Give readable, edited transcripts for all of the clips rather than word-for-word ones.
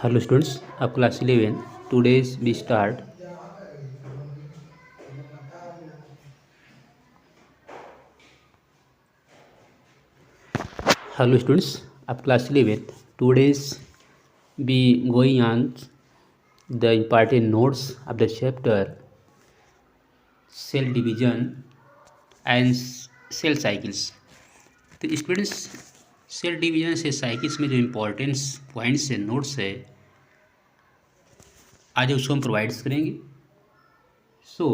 Hello students of class 11. Today's we start. Hello students of class 11. Today's we going on the important notes of the chapter cell division and cell cycles. तो students cell division से cycles में जो importance points है notes है आज उसको हम provides करेंगे. सो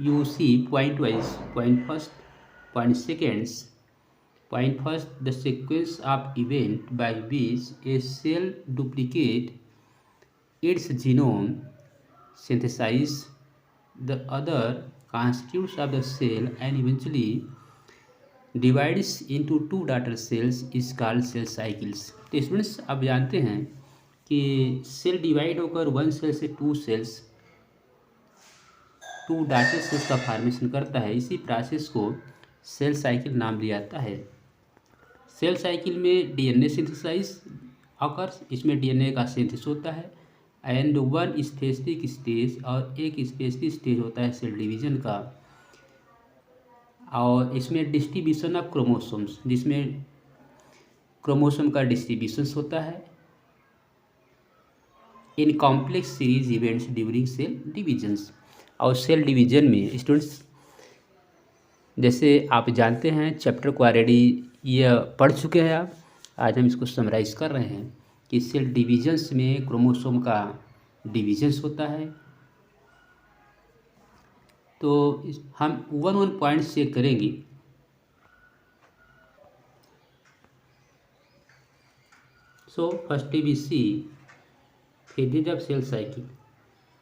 you see point wise, point first, point seconds. Point first, the sequence of event by which a cell duplicate its genome, synthesize the other constitutes of the cell and eventually divides into two daughter cells is called cell cycles. तो students आप जानते हैं कि cell divide होकर one cell से to daughter sales का formation करता है. इसी प्रोसेस को सेल साइकिल नाम दिया जाता है. सेल साइकिल में डीएनए सिंथेसाइज ऑकर्स. इसमें डीएनए का सिंथेसिस होता है एंड वन स्पेसिफिक स्टेज और एक स्पेसिफिक स्टेज होता है सेल डिवीजन का. और इसमें डिस्ट्रीब्यूशन ऑफ क्रोमोसोम्स, जिसमें क्रोमोसोम का डिस्ट्रीब्यूशन होता है in complex series events during cell divisions. और सेल डिवीजन में स्टूडेंट्स जैसे आप जानते हैं चैप्टर को ऑलरेडी ये पढ़ चुके हैं आप. आज हम इसको समराइज कर रहे हैं कि सेल डिवीजन्स में क्रोमोसोम का डिवीजन्स होता है. तो हम वन पॉइंट चेक करेंगे. So first we see phases of cell cycle.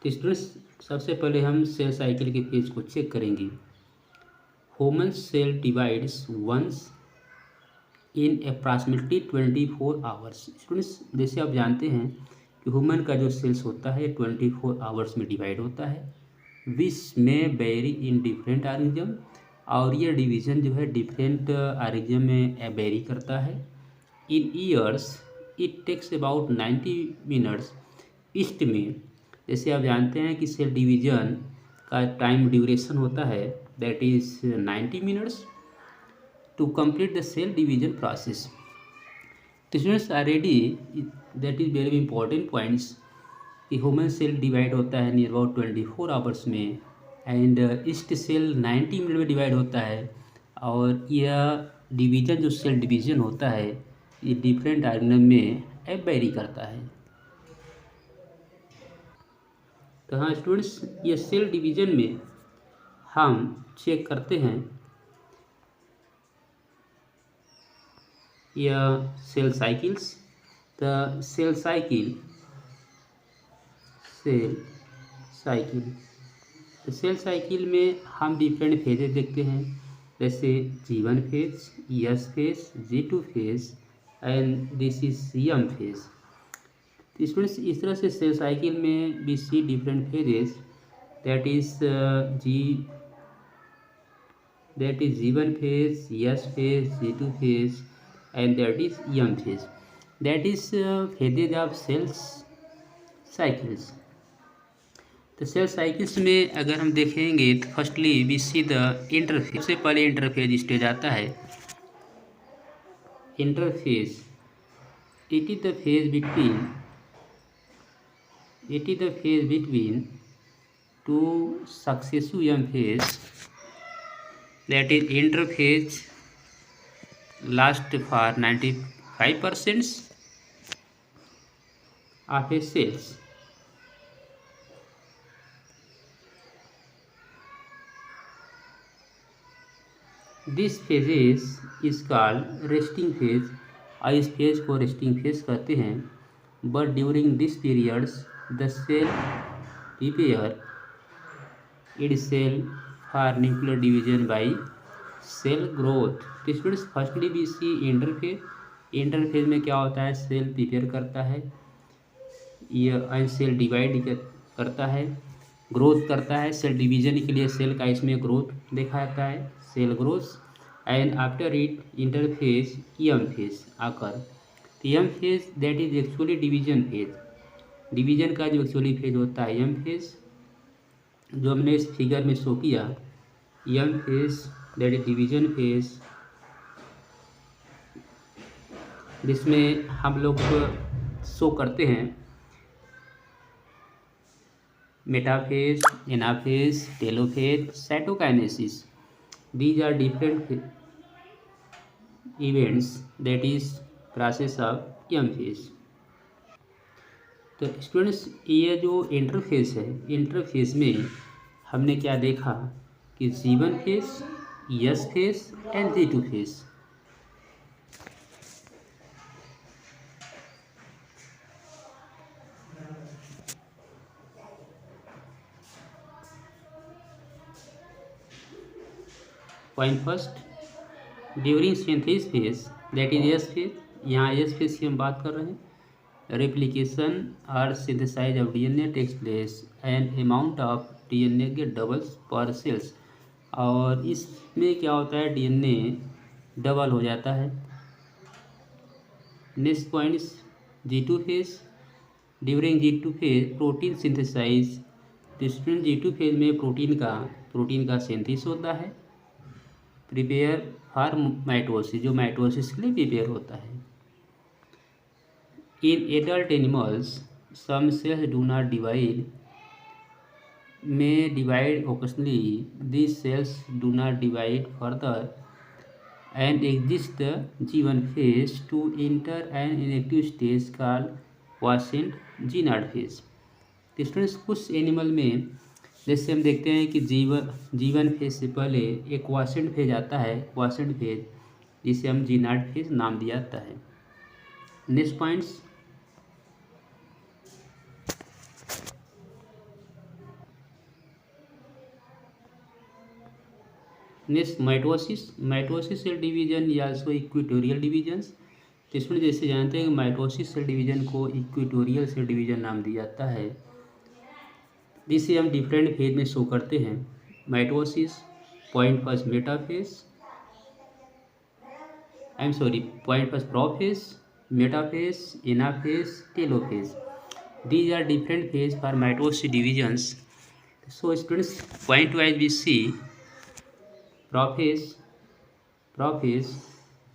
तो स्टूडेंट्स सबसे पहले हम सेल साइकिल के पेज को चेक करेंगे. Human cell divides once in approximately 24 hours. Students जैसे आप जानते हैं कि ह्यूमन का जो सेल्स होता है 24 आवर्स में डिवाइड होता है. विच में वेरी इन डिफरेंट ऑर्गेनिज्म. और ये डिवीज़न जो है डिफरेंट ऑर्गेनिज्म में वेरी करता है. In years it takes about 90 minutes. Yeast में जैसे आप जानते हैं कि सेल डिवीजन का टाइम ड्यूरेशन होता है that is 90 minutes to complete the cell division process. तो students already that is very important points कि ह्यूमन सेल डिवाइड होता है नियर अबाउट 24 आवर्स में एंड ईस्ट सेल 90 मिनट में डिवाइड होता है. और यह डिवीजन जो सेल डिवीजन होता है ये डिफरेंट ऑर्गेनिज्म में वेरी करता है. तो हाँ स्टूडेंट्स ये सेल डिवीजन में हम चेक करते हैं यह cell cycles. The cell cycle तो सेल साइकिल में हम डिफरेंट फेजेस देखते हैं जैसे G1 phase, S phase, G2 phase and this is M phase. Students इस तरह से सेल साइकिल में we see different phases that is G1 phase, S phase, G2 phase and that is M phase. That is phases of cells cycles. तो cell cycles में अगर हम देखेंगे तो firstly we see the interphase. सबसे पहले interphase stage आता है. Interphase it is the phase between two successive M phase, that is interphase last for 95% of a cells. This phase is called resting phase. और इस phase को resting phase कहते हैं. But during this periods the cell prepare itself for nuclear division by cell growth. तो students firstly we see interphase. Interphase में क्या होता है सेल प्रिपेयर करता है, ये सेल डिवाइड करता है, ग्रोथ करता है. सेल डिवीजन के लिए सेल का इसमें ग्रोथ देखा जाता है, cell growth. And after it interphase M phase आकर। M phase that is actually division phase, division का जो एक्चुअली फेज होता है एम फेज, जो हमने इस फिगर में शो किया। M phase that is division phase, जिसमें हम लोग शो करते हैं metaphase, anaphase, telophase, cytokinesis. These are different events that is process of M phase. तो स्टूडेंट्स ये जो इंटरफेस है, इंटरफेस में हमने क्या देखा कि G1 phase, S phase and G2 phase. Point first, during synthesis phase that is S phase, यहाँ एस फेज की हम बात कर रहे हैं। रेप्लिकेशन और synthesize of DNA takes place and amount of DNA get doubles per cells. और इसमें क्या होता है, डीएनए डबल हो जाता है। Next point is G2 phase, during G2 phase protein synthesize. Distant G2 phase में प्रोटीन का सिंथेसिस होता है, प्रिपेयर फॉर माइटोसिस, जो माइटोसिस के लिए प्रिपेयर होता है। In adult animals some cells do not divide, may divide occasionally. These cells do not divide further and exist the G1 phase to enter an inactive stage called wascent G0 phase। Students कुछ animal में जैसे हम देखते हैं कि जीवन phase से पहले एक वासेंट फेज आता है, वासेंट फेज, जिसे हम G0 फेज नाम दिया जाता है। Next points, next mitosis cell division या आल्सो इक्वेटोरियल डिवीजन्स। तो इसमें जैसे जानते हैं कि माइटोसिस सेल डिवीजन को इक्वेटोरियल सेल डिवीजन नाम दिया जाता है, जिसे हम डिफरेंट फेज में शो करते हैं। Mitosis point first metaphase, point first prophase, metaphase, anaphase, telophase. These are different phase for mitosis divisions. So students point wise we see prophase,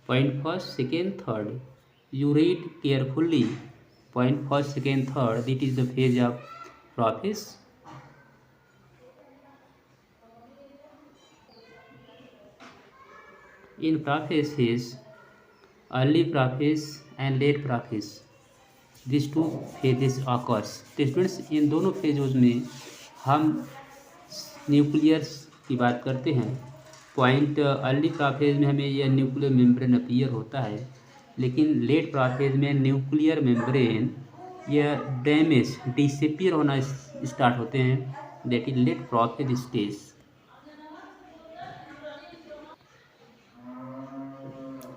point first, second, third. You read carefully. Point first, second, third. It is the phase of prophase. In prophases, early prophase and late prophase, these two phases occurs। तो students in दोनों फेजों में हम nucleus की बात करते हैं। Point early prophase में हमें यह न्यूक्लियर मेम्ब्रेन अपीयर होता है, लेकिन लेट प्रोफेज में न्यूक्लियर मेम्ब्रेन यह डैमेज डिसअपीयर होना स्टार्ट होते हैं। That is late prophase stage.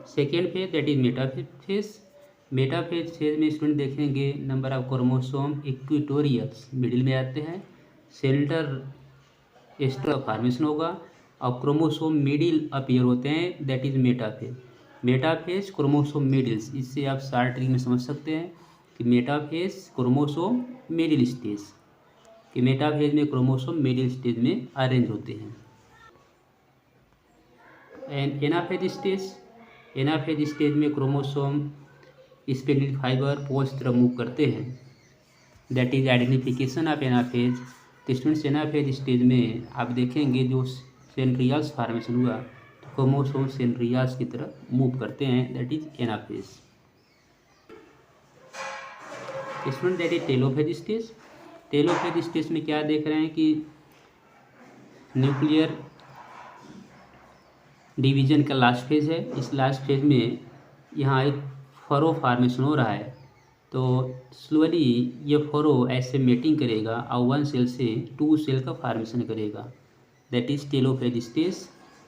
Second phase that is metaphase phase में स्टूडेंट देखेंगे number of chromosome equatorials middle में आते हैं, सेंटर एस्टर फॉर्मेशन होगा और क्रोमोसोम मिडिल अपीयर होते हैं। That is metaphase chromosome middles. इससे आप शार्ट ट्रिक में समझ सकते हैं कि मेटाफेज क्रोमोसोम मिडिल स्टेज, कि मेटाफेज में क्रोमोसोम मिडिल स्टेज में अरेंज होते हैं। एंड एनाफेज स्टेज में क्रोमोसोम स्पेंडिल फाइबर पोल्स तरफ मूव करते हैं। That is identification of anaphase. तो स्टूडेंट्स एनाफेज स्टेज में आप देखेंगे जो सेंट्रियल्स फॉर्मेशन हुआ तो क्रोमोसोम सेंट्रियल्स की तरफ मूव करते हैं। That is anaphase. Student that is telophase stage. Telophase stage में क्या देख रहे हैं कि न्यूक्लियर डिवीजन का लास्ट फेज है। इस लास्ट फेज में यहाँ एक फरो फॉर्मेशन हो रहा है, तो स्लोली ये फरो ऐसे मेटिंग करेगा और 1 सेल से 2 सेल का फॉर्मेशन करेगा। That is telophase stage.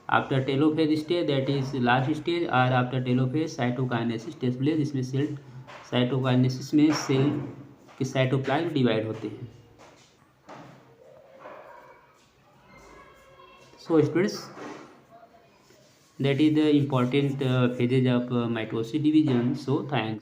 After telophase stage that is last stage, और after telophase cytokinesis takes place. इसमें सेल साइटोकाइनेसिस में सेल के साइटोप्लाज्म डिवाइड होते हैं। So students That is the important phases of mitosis division. So thanks.